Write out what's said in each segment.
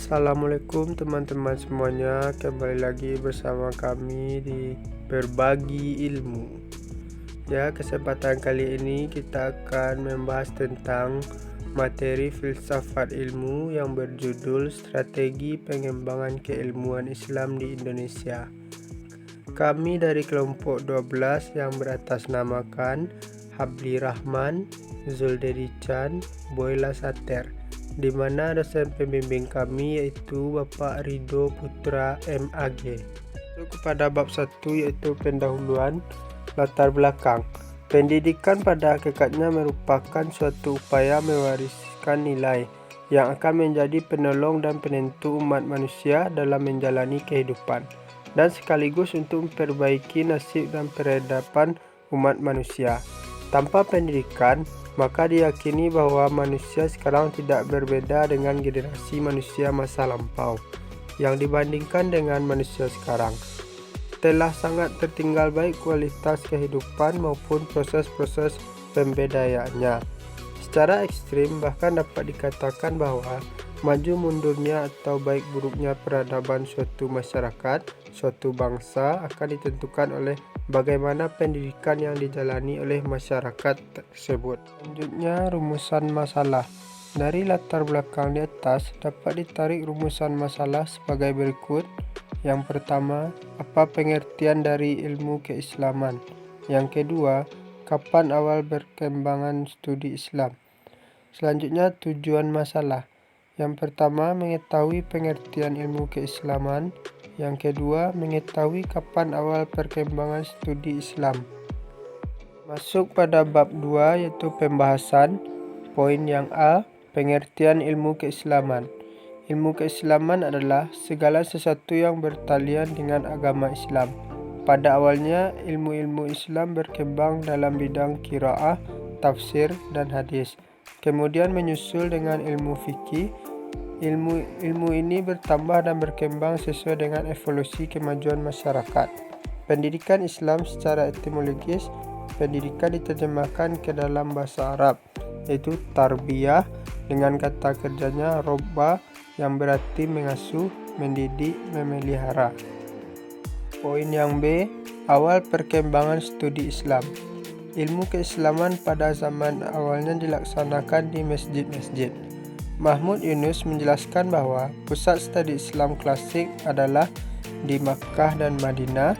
Assalamualaikum teman-teman semuanya, kembali lagi bersama kami di Berbagi Ilmu. Ya, kesempatan kali ini kita akan membahas tentang materi filsafat ilmu yang berjudul Strategi Pengembangan Keilmuan Islam di Indonesia. Kami dari kelompok 12 yang beratasnamakan Habli Rahman, Zuldedi Chan, Boyla Sater, di mana dosen pembimbing kami yaitu Bapak Ridho Putra MAG. Masuk kepada bab 1 yaitu pendahuluan latar belakang. Pendidikan pada hakikatnya merupakan suatu upaya mewariskan nilai yang akan menjadi penolong dan penentu umat manusia dalam menjalani kehidupan, dan sekaligus untuk memperbaiki nasib dan peradaban umat manusia. Tanpa pendidikan, maka diyakini bahwa manusia sekarang tidak berbeda dengan generasi manusia masa lampau yang dibandingkan dengan manusia sekarang. Telah sangat tertinggal baik kualitas kehidupan maupun proses-proses pembedayaannya. Secara ekstrim bahkan dapat dikatakan bahwa maju mundurnya atau baik buruknya peradaban suatu masyarakat, suatu bangsa akan ditentukan oleh bagaimana pendidikan yang dijalani oleh masyarakat tersebut. Selanjutnya, rumusan masalah. Dari latar belakang di atas dapat ditarik rumusan masalah sebagai berikut. Yang pertama, apa pengertian dari ilmu keislaman? Yang kedua, kapan awal berkembangan studi Islam? Selanjutnya, tujuan masalah. Yang pertama, mengetahui pengertian ilmu keislaman. Yang kedua, mengetahui kapan awal perkembangan studi Islam. Masuk pada bab 2 yaitu pembahasan. Poin yang A, pengertian ilmu keislaman. Ilmu keislaman adalah segala sesuatu yang bertalian dengan agama Islam. Pada awalnya, ilmu-ilmu Islam berkembang dalam bidang qiraah, tafsir, dan hadis. Kemudian menyusul dengan ilmu fikih. Ilmu ini bertambah dan berkembang sesuai dengan evolusi kemajuan masyarakat. Pendidikan Islam secara etimologis, pendidikan diterjemahkan ke dalam bahasa Arab, yaitu tarbiyah, dengan kata kerjanya robba, yang berarti mengasuh, mendidik, memelihara. Poin yang B, awal perkembangan studi Islam. Ilmu keislaman pada zaman awalnya dilaksanakan di masjid-masjid. Mahmud Yunus menjelaskan bahwa pusat studi Islam klasik adalah di Makkah dan Madinah,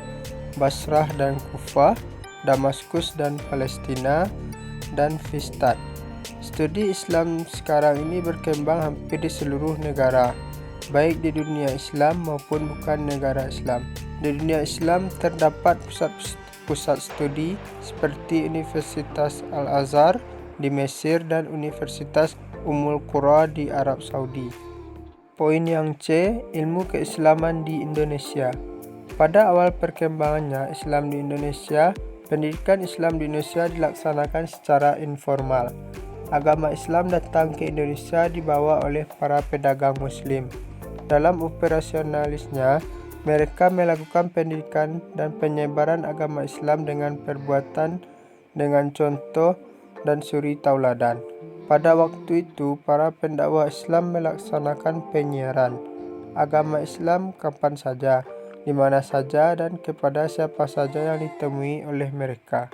Basrah dan Kufah, Damaskus dan Palestina, dan Fistad. Studi Islam sekarang ini berkembang hampir di seluruh negara, baik di dunia Islam maupun bukan negara Islam. Di dunia Islam terdapat pusat studi seperti Universitas Al-Azhar di Mesir dan Universitas Ummul Qura di Arab Saudi. Poin yang C, ilmu keislaman di Indonesia. Pada awal perkembangannya Islam di Indonesia, pendidikan Islam di Indonesia dilaksanakan secara informal. Agama Islam datang ke Indonesia dibawa oleh para pedagang Muslim. Dalam operasionalisnya, mereka melakukan pendidikan dan penyebaran agama Islam dengan perbuatan, dengan contoh dan suri tauladan. Pada waktu itu, para pendakwah Islam melaksanakan penyiaran agama Islam kapan saja, di mana saja, dan kepada siapa saja yang ditemui oleh mereka.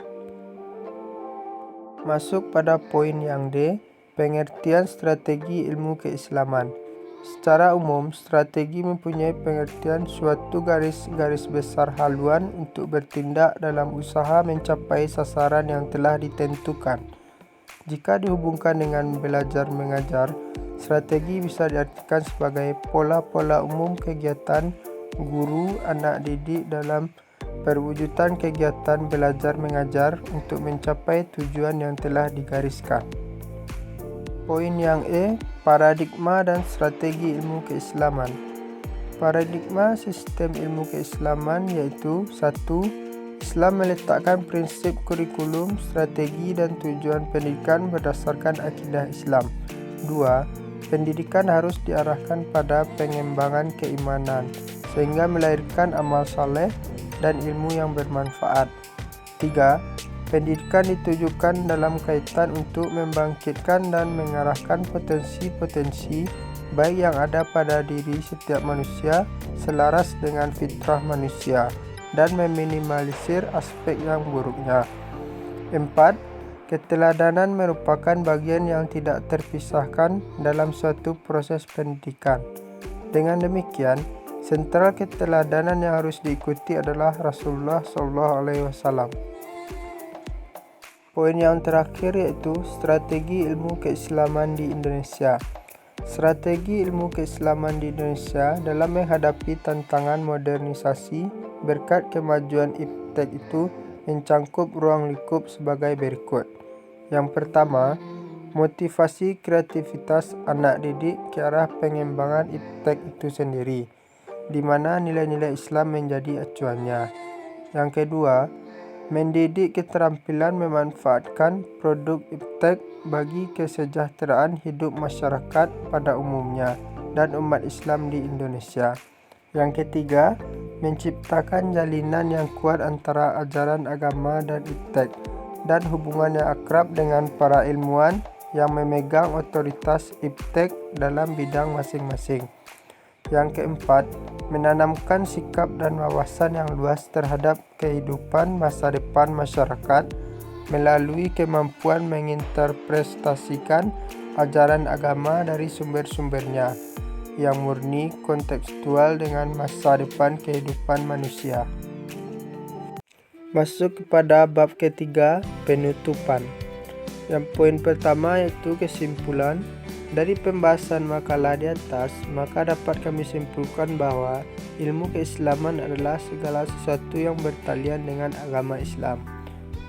Masuk pada poin yang D, pengertian strategi ilmu keislaman. Secara umum, strategi mempunyai pengertian suatu garis besar haluan untuk bertindak dalam usaha mencapai sasaran yang telah ditentukan. Jika dihubungkan dengan belajar mengajar, strategi bisa diartikan sebagai pola-pola umum kegiatan guru anak didik dalam perwujudan kegiatan belajar mengajar untuk mencapai tujuan yang telah digariskan. Poin yang E, paradigma dan strategi ilmu keislaman. Paradigma sistem ilmu keislaman yaitu 1. Islam meletakkan prinsip kurikulum, strategi, dan tujuan pendidikan berdasarkan akidah Islam. 2. Pendidikan harus diarahkan pada pengembangan keimanan, sehingga melahirkan amal saleh dan ilmu yang bermanfaat. 3. Pendidikan ditujukan dalam kaitan untuk membangkitkan dan mengarahkan potensi-potensi baik yang ada pada diri setiap manusia selaras dengan fitrah manusia dan meminimalisir aspek yang buruknya. 4. Keteladanan merupakan bagian yang tidak terpisahkan dalam suatu proses pendidikan. Dengan demikian, sentral keteladanan yang harus diikuti adalah Rasulullah SAW. Poin yang terakhir yaitu strategi ilmu keislaman di Indonesia. Strategi ilmu keislaman di Indonesia dalam menghadapi tantangan modernisasi berkat kemajuan iptek itu mencangkup ruang lingkup sebagai berikut. Yang pertama, motivasi kreativitas anak didik ke arah pengembangan iptek itu sendiri, di mana nilai-nilai Islam menjadi acuannya. Yang kedua, mendidik keterampilan memanfaatkan produk iptek bagi kesejahteraan hidup masyarakat pada umumnya dan umat Islam di Indonesia. Yang ketiga, menciptakan jalinan yang kuat antara ajaran agama dan iptek dan hubungan yang akrab dengan para ilmuwan yang memegang otoritas iptek dalam bidang masing-masing. Yang keempat, menanamkan sikap dan wawasan yang luas terhadap kehidupan masa depan masyarakat melalui kemampuan menginterpretasikan ajaran agama dari sumber-sumbernya yang murni kontekstual dengan masa depan kehidupan manusia. Masuk kepada bab ketiga, penutupan. Yang poin pertama yaitu kesimpulan. Dari pembahasan makalah di atas, maka dapat kami simpulkan bahwa ilmu keislaman adalah segala sesuatu yang bertalian dengan agama Islam.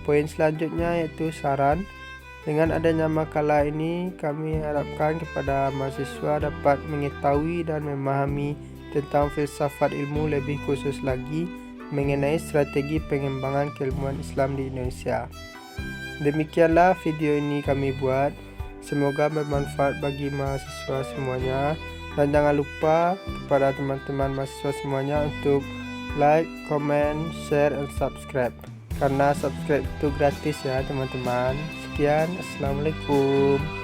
Poin selanjutnya yaitu saran. Dengan adanya makalah ini, kami harapkan kepada mahasiswa dapat mengetahui dan memahami tentang filsafat ilmu lebih khusus lagi mengenai strategi pengembangan keilmuan Islam di Indonesia. Demikianlah video ini kami buat. Semoga bermanfaat bagi mahasiswa semuanya. Dan jangan lupa kepada teman-teman mahasiswa semuanya untuk like, comment, share, dan subscribe. Karena subscribe itu gratis ya teman-teman. Sekian, Assalamualaikum.